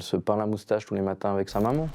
elle se peint la moustache tous les matins avec sa maman.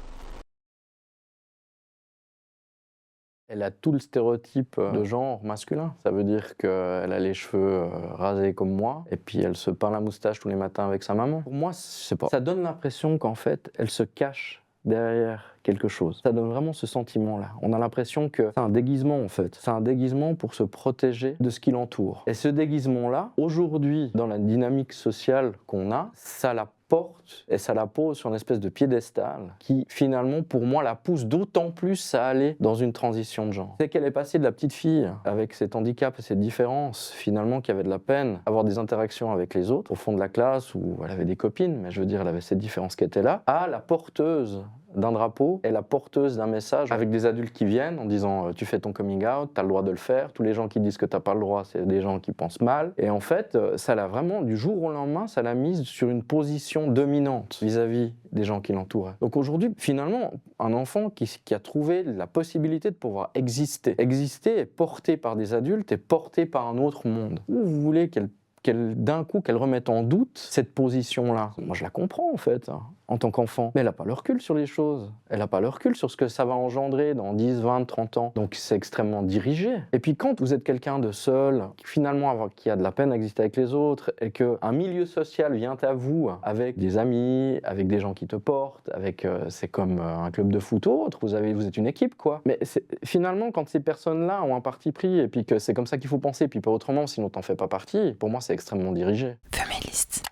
Elle a tout le stéréotype de genre masculin. Ça veut dire qu'elle a les cheveux rasés comme moi, et puis elle se peint la moustache tous les matins avec sa maman. Pour moi, je sais pas. Ça donne l'impression qu'en fait, elle se cache derrière quelque chose. Ça donne vraiment ce sentiment-là. On a l'impression que c'est un déguisement en fait. C'est un déguisement pour se protéger de ce qui l'entoure. Et ce déguisement-là, aujourd'hui, dans la dynamique sociale qu'on a, ça la porte et ça la pose sur une espèce de piédestal qui finalement pour moi la pousse d'autant plus à aller dans une transition de genre. C'est qu'elle est passée de la petite fille avec cet handicap et cette différence finalement qui avait de la peine à avoir des interactions avec les autres au fond de la classe où elle avait des copines, mais je veux dire elle avait cette différence qui était là, à la porteuse d'un drapeau et la porteuse d'un message avec des adultes qui viennent en disant tu fais ton coming out, t'as le droit de le faire, tous les gens qui disent que t'as pas le droit c'est des gens qui pensent mal, et en fait ça l'a vraiment du jour au lendemain ça l'a mise sur une position dominante vis-à-vis des gens qui l'entouraient. Donc aujourd'hui finalement un enfant qui a trouvé la possibilité de pouvoir exister est porté par des adultes et porté par un autre monde. Où vous voulez d'un coup qu'elle remette en doute cette position-là. Moi je la comprends en fait, hein, en tant qu'enfant, mais elle n'a pas le recul sur les choses, elle n'a pas le recul sur ce que ça va engendrer dans 10, 20, 30 ans, donc c'est extrêmement dirigé. Et puis quand vous êtes quelqu'un de seul, qui a de la peine à exister avec les autres, et qu'un milieu social vient à vous avec des amis, avec des gens qui te portent, c'est comme un club de foot ou autre, vous êtes une équipe quoi. Mais finalement quand ces personnes-là ont un parti pris, et puis que c'est comme ça qu'il faut penser, puis pas autrement sinon t'en fais pas partie, pour moi c'est extrêmement dirigé. Feministe.